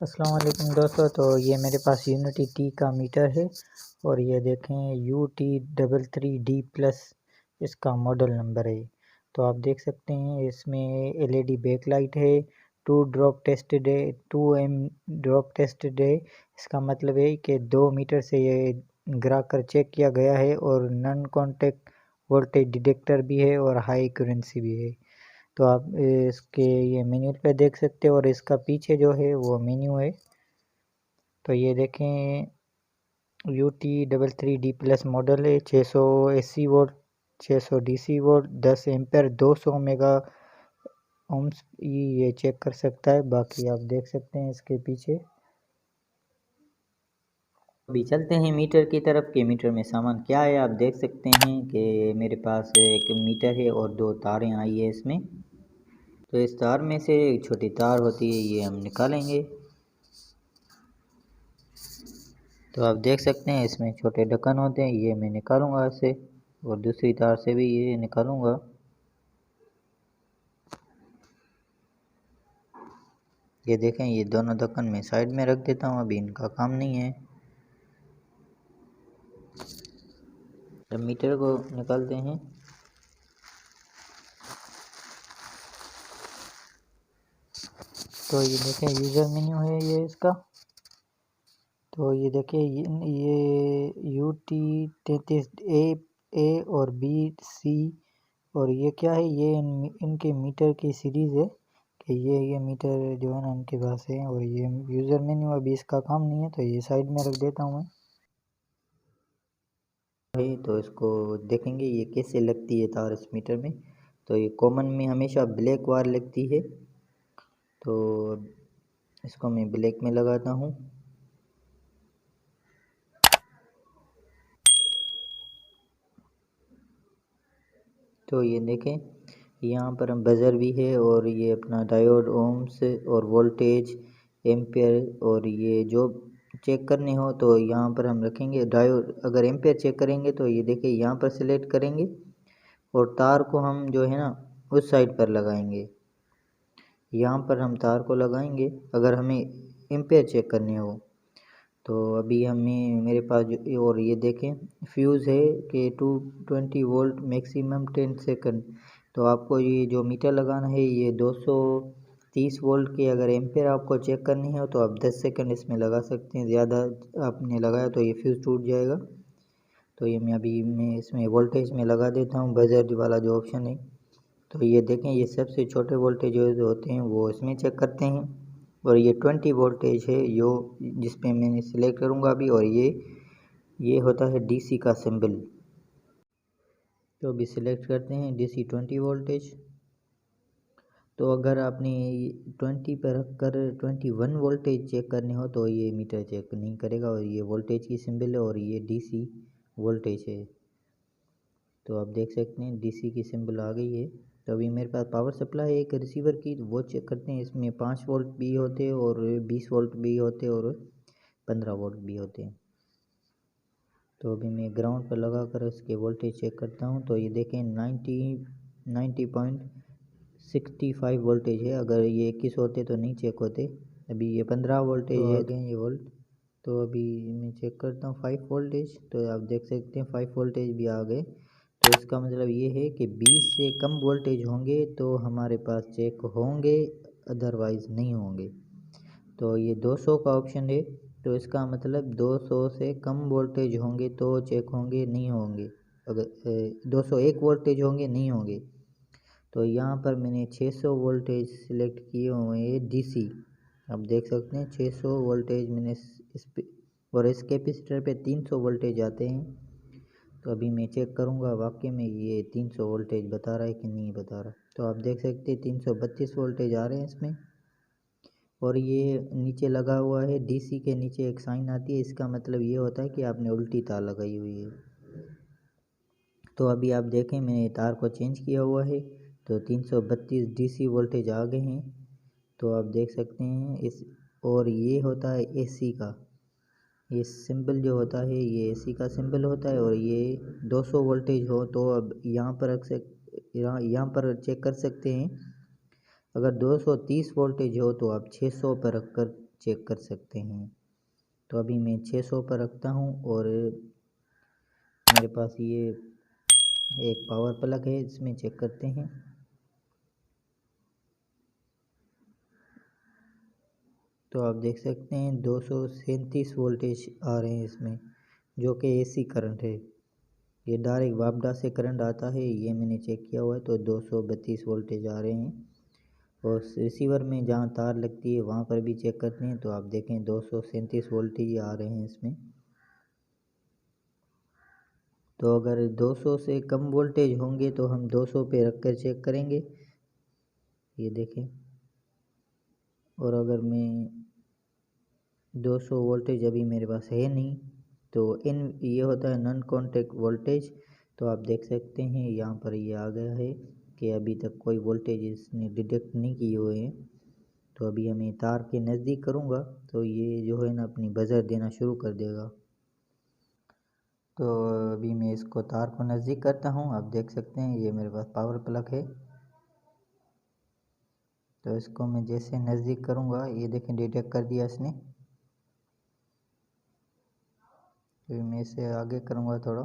अस्सलाम वालेकुम दोस्तों। तो ये मेरे पास यूनिटी टी का मीटर है और ये देखें UT33D+ इसका मॉडल नंबर है। तो आप देख सकते हैं इसमें LED बैक लाइट है, 2 ड्रॉप टेस्टेड है, 2M ड्रॉप टेस्टेड है। इसका मतलब है कि 2 मीटर से ये गिरा कर चेक किया गया है और नॉन कॉन्टैक्ट वोल्टेज डिटेक्टर भी है और हाई एक्यूरेंसी भी है। तो आप इसके ये मेन्यू पे देख सकते हो और इसका पीछे जो है वो मेन्यू है। तो ये देखें UT33D+ मॉडल है, 600 AC volt, 600 DC volt, 10 ampere, 200 mega ohms ये चेक कर सकता है। बाकी आप देख सकते हैं इसके पीछे। अभी चलते हैं मीटर की तरफ कि मीटर में सामान क्या है। आप देख सकते हैं कि मेरे पास एक मीटर है और 2 तारें आई है इसमें। तो इस तार में से एक छोटी तार होती है, ये हम निकालेंगे। तो आप देख सकते हैं इसमें छोटे ढक्कन होते हैं, ये मैं निकालूंगा इससे और दूसरी तार से भी ये निकालूंगा। ये देखें, ये दोनों ढक्कन मैं साइड में रख देता हूँ, अभी इनका काम नहीं है। अब मीटर को निकालते हैं। तो ये देखें यूज़र मेन्यू है ये इसका। तो ये देखिए ये UT33A और B, C और ये क्या है, ये इनके मीटर की सीरीज़ है कि ये मीटर जो है ना इनके पास है। और ये यूज़र मेन्यू अभी इसका काम नहीं है, तो ये साइड में रख देता हूँ मैं। तो इसको देखेंगे ये कैसे लगती है तार इस मीटर में। तो ये कॉमन में हमेशा ब्लैक वायर लगती है, तो इसको मैं ब्लैक में लगाता हूँ। तो ये देखें, यहाँ पर हम बज़र भी है और ये अपना डायोड, ओम्स और वोल्टेज, एम्पेयर और ये जो चेक करने हो तो यहाँ पर हम रखेंगे। डायोड अगर एम्पेयर चेक करेंगे तो ये देखिए यहाँ पर सिलेक्ट करेंगे और तार को हम जो है ना उस साइड पर लगाएंगे। यहाँ पर हम तार को लगाएंगे अगर हमें एम्पेयर चेक करने हो। तो अभी हमें मेरे पास जो और ये देखें फ्यूज़ है कि 220 वोल्ट मैक्सिमम 10 सेकंड। तो आपको ये जो मीटर लगाना है ये 230 वोल्ट के अगर एम्पेयर आपको चेक करनी है तो आप 10 सेकंड इसमें लगा सकते हैं। ज़्यादा आपने लगाया तो ये फ्यूज़ टूट जाएगा। तो ये मैं इसमें वोल्टेज में लगा देता हूँ, बजट वाला जो ऑप्शन है। तो ये देखें, ये सबसे छोटे वोल्टेज जो होते हैं वो इसमें चेक करते हैं और ये 20 वोल्टेज है जो जिस पे मैंने सिलेक्ट करूँगा अभी। और ये होता है DC का सिंबल। तो अभी सिलेक्ट करते हैं DC 20 वोल्टेज। तो अगर आपने 20 पर रख कर 21 वोल्टेज चेक करने हो तो ये मीटर चेक नहीं करेगा और ये वोल्टेज की सिंबल है और ये DC वोल्टेज है। तो आप देख सकते हैं DC की सिंबल आ गई है। तो अभी मेरे पास पावर सप्लाई है एक रिसीवर की, तो वो चेक करते हैं। इसमें 5 वोल्ट भी होते हैं और 20 वोल्ट भी होते हैं और 15 वोल्ट भी होते हैं। तो अभी मैं ग्राउंड पर लगा कर इसके वोल्टेज चेक करता हूँ। तो ये देखें 90.65 वोल्टेज है। अगर ये 21 होते तो नहीं चेक होते। अभी ये 15 वोल्टेज है, आ गए ये वोल्ट। तो अभी मैं चेक करता हूँ 5 वोल्टेज। तो आप देख सकते हैं 5 वोल्टेज भी आ गए। तो इसका मतलब ये है कि 20 से कम वोल्टेज होंगे तो हमारे पास चेक होंगे, अदरवाइज़ नहीं होंगे। तो ये 200 का ऑप्शन है, तो इसका मतलब 200 से कम वोल्टेज होंगे तो चेक होंगे, नहीं होंगे। अगर 201 वोल्टेज होंगे नहीं होंगे। तो यहाँ पर मैंने 600 वोल्टेज सिलेक्ट किए हुए हैं DC। आप देख सकते हैं 600 वोल्टेज मैंने इस पे, और इस कैपेसिटर पे 300 वोल्टेज आते हैं। तो अभी मैं चेक करूँगा वाकई में ये 300 वोल्टेज बता रहा है कि नहीं बता रहा। तो आप देख सकते हैं 332 वोल्टेज आ रहे हैं इसमें। और ये नीचे लगा हुआ है DC के नीचे एक साइन आती है, इसका मतलब ये होता है कि आपने उल्टी तार लगाई हुई है। तो अभी आप देखें मैंने तार को चेंज किया हुआ है, तो 332 DC वोल्टेज आ गए हैं। तो आप देख सकते हैं इस, और ये होता है AC का, ये सिंबल जो होता है ये AC का सिंबल होता है। और ये 200 वोल्टेज हो तो अब यहाँ पर यहाँ पर चेक कर सकते हैं अगर 230 वोल्टेज हो तो आप 600 पर रख कर चेक कर सकते हैं। तो अभी मैं 600 पर रखता हूँ और मेरे पास ये एक पावर प्लग है, इसमें चेक करते हैं। तो आप देख सकते हैं 237 वोल्टेज आ रहे हैं इसमें, जो कि एसी करंट है। ये डायरेक्ट वापडा से करंट आता है, ये मैंने चेक किया हुआ है। तो 232 वोल्टेज आ रहे हैं। और रिसीवर में जहाँ तार लगती है वहाँ पर भी चेक करते हैं, तो आप देखें 237 वोल्टेज आ रहे हैं इसमें। तो अगर 200 से कम वोल्टेज होंगे तो हम 200 पे रख कर चेक करेंगे, ये देखें। और अगर मैं 200 वोल्टेज अभी मेरे पास है नहीं, तो ये होता है नॉन कॉन्टैक्ट वोल्टेज। तो आप देख सकते हैं यहाँ पर ये आ गया है कि अभी तक कोई वोल्टेज इसने डिटेक्ट नहीं किए हुए हैं। तो अभी हमें तार के नज़दीक करूँगा तो ये जो है ना अपनी बजर देना शुरू कर देगा। तो अभी मैं इसको तार को नज़दीक करता हूँ, आप देख सकते हैं ये मेरे पास पावर प्लग है। तो इसको मैं जैसे नज़दीक करूँगा, ये देखें डिटेक्ट कर दिया इसने। तो मैं इसे आगे करूँगा थोड़ा,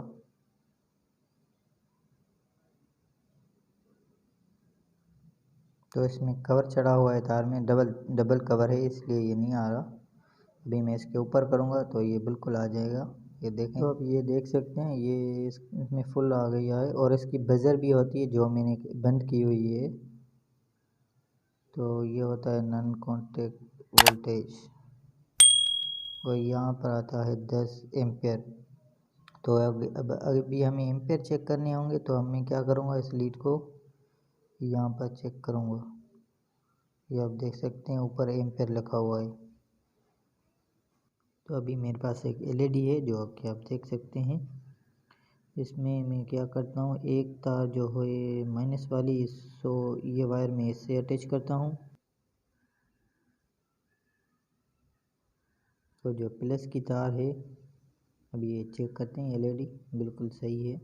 तो इसमें कवर चढ़ा हुआ है तार में, डबल कवर है इसलिए ये नहीं आ रहा। अभी मैं इसके ऊपर करूँगा तो ये बिल्कुल आ जाएगा, ये देखें। तो अब ये देख सकते हैं ये इसमें फुल आ गया है। और इसकी बजर भी होती है जो मैंने बंद की हुई है। तो ये होता है नॉन कॉन्टैक्ट वोल्टेज, और यहाँ पर आता है 10 एम्पेयर। तो अब अभी हमें एम्पेयर चेक करने होंगे, तो मैं क्या करूँगा, इस लीड को यहाँ पर चेक करूँगा। ये आप देख सकते हैं ऊपर एम्पेयर लिखा हुआ है। तो अभी मेरे पास एक एलईडी है जो कि आप देख सकते हैं। इसमें मैं क्या करता हूँ, एक तार जो है माइनस वाली, सो ये वायर में इससे अटैच करता हूँ। तो जो प्लस की तार है, अभी ये चेक करते हैं, एलईडी बिल्कुल सही है।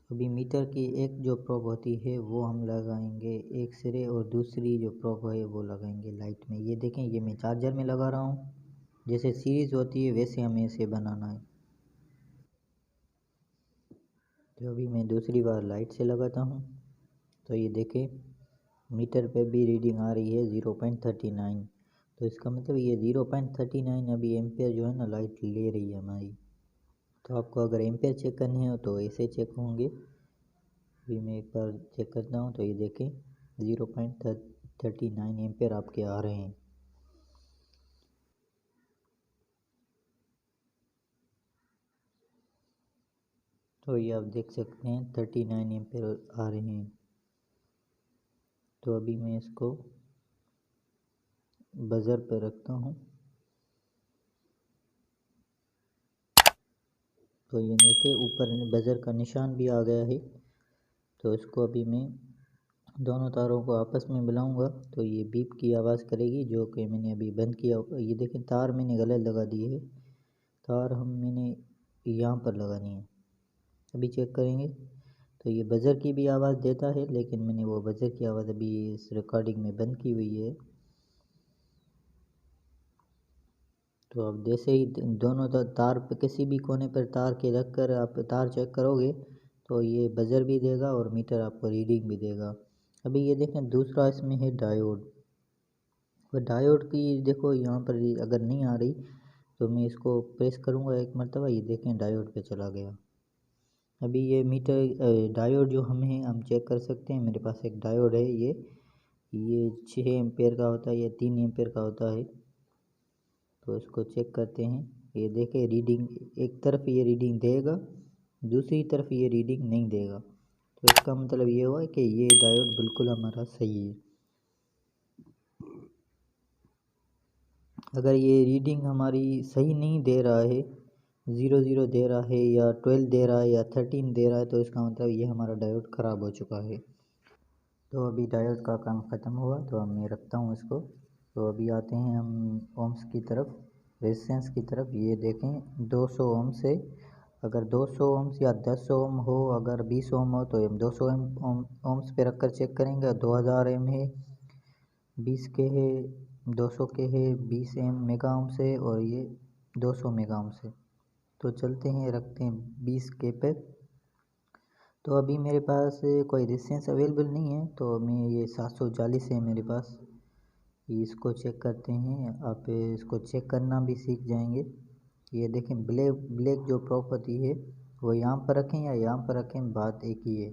तो अभी मीटर की एक जो प्रोब होती है वो हम लगाएंगे एक सिरे, और दूसरी जो प्रोब है वो लगाएंगे लाइट में। ये देखें ये मैं चार्जर में लगा रहा हूँ, जैसे सीरीज़ होती है वैसे हमें इसे बनाना है। तो अभी मैं दूसरी बार लाइट से लगाता हूँ, तो ये देखें मीटर पे भी रीडिंग आ रही है 0.39। तो इसका मतलब ये 0.39 अभी एम्पेयर जो है ना लाइट ले रही है हमारी। तो आपको अगर एम्पेयर चेक करने हो तो ऐसे चेक होंगे। अभी मैं एक बार चेक करता हूँ, तो ये देखें 0.39 एम्पेयर आपके आ रहे हैं। तो ये आप देख सकते हैं 39 एम्पेयर आ रहे हैं। तो अभी मैं इसको बज़र पर रखता हूँ, तो ये देखिए ऊपर बज़र का निशान भी आ गया है। तो इसको अभी मैं दोनों तारों को आपस में मिलाऊंगा, तो ये बीप की आवाज़ करेगी, जो कि मैंने अभी बंद किया। ये देखें तार मैंने गलत लगा दिए है, तार मैंने यहाँ पर लगानी है। अभी चेक करेंगे तो ये बज़र की भी आवाज़ देता है, लेकिन मैंने वो बज़र की आवाज़ अभी इस रिकॉर्डिंग में बंद की हुई है। तो अब जैसे ही दोनों तार पे किसी भी कोने पर तार के रख कर आप तार चेक करोगे, तो ये बज़र भी देगा और मीटर आपको रीडिंग भी देगा। अभी ये देखें दूसरा इसमें है डायोड। और डायोड की देखो यहाँ पर अगर नहीं आ रही तो मैं इसको प्रेस करूँगा एक मरतबा, ये देखें डायोड पे चला गया। अभी ये मीटर डायोड जो हम चेक कर सकते हैं। मेरे पास एक डायोड है, ये 6 एम्पेयर का होता है या 3 एम्पेयर का होता है। तो इसको चेक करते हैं, ये देखें रीडिंग एक तरफ ये रीडिंग देगा, दूसरी तरफ ये रीडिंग नहीं देगा। तो इसका मतलब ये हुआ कि ये डायोड बिल्कुल हमारा सही है। अगर ये रीडिंग हमारी सही नहीं दे रहा है, 00 दे रहा है या 12 दे रहा है या 13 दे रहा है, तो इसका मतलब ये हमारा डायोड ख़राब हो चुका है। तो अभी डायोड का काम ख़त्म हुआ, तो अब मैं रखता हूँ इसको। तो अभी आते हैं हम ओम्स की तरफ, रेजिस्टेंस की तरफ। ये देखें 200 ओम्स है अगर 200 ओम्स या 10 ओम हो, अगर 20 ओम हो तो हम 200 ओम्स पे रख कर चेक करेंगे। 2000 एम है, 20 के है, 200 के है, 20 मेगा ओम से और ये 200 मेगा ओम से। तो चलते हैं, रखते हैं 20 के पे। तो अभी मेरे पास कोई रेजिस्टेंस अवेलेबल नहीं है, तो मैं ये 740 है मेरे पास, इसको चेक करते हैं। आप इसको चेक करना भी सीख जाएंगे। ये देखें, ब्लैक जो प्रॉपर्टी है वो यहाँ पर रखें या यहाँ पर रखें, बात एक ही है।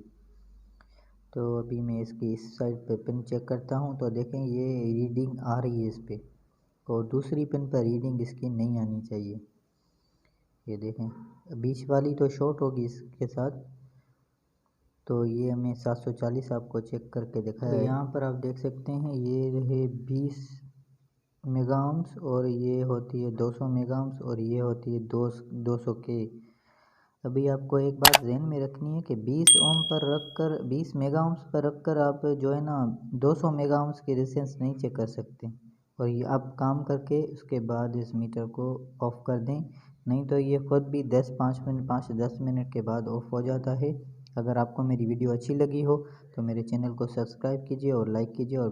तो अभी मैं इसकी इस साइड पे पिन चेक करता हूँ, तो देखें ये रीडिंग आ रही है इस पे, और दूसरी पिन पर रीडिंग इसकी नहीं आनी चाहिए। ये देखें, बीच वाली तो शॉर्ट होगी इसके साथ। तो ये हमें 740 आपको चेक करके दिखाया है। यहाँ पर आप देख सकते हैं ये रहे 20 मेगाओम्स, और ये होती है 200 मेगाओम्स, और ये होती है 200 के। अभी आपको एक बात ध्यान में रखनी है कि 20 ओम पर रख कर, 20 मेगाओम्स पर रख कर आप जो है ना 200 मेगाओम्स की रेजिस्टेंस नहीं चेक कर सकते। और ये आप काम करके उसके बाद इस मीटर को ऑफ़ कर दें, नहीं तो ये ख़ुद भी 5 से 10 मिनट के बाद ऑफ़ हो जाता है। अगर आपको मेरी वीडियो अच्छी लगी हो तो मेरे चैनल को सब्सक्राइब कीजिए और लाइक कीजिए और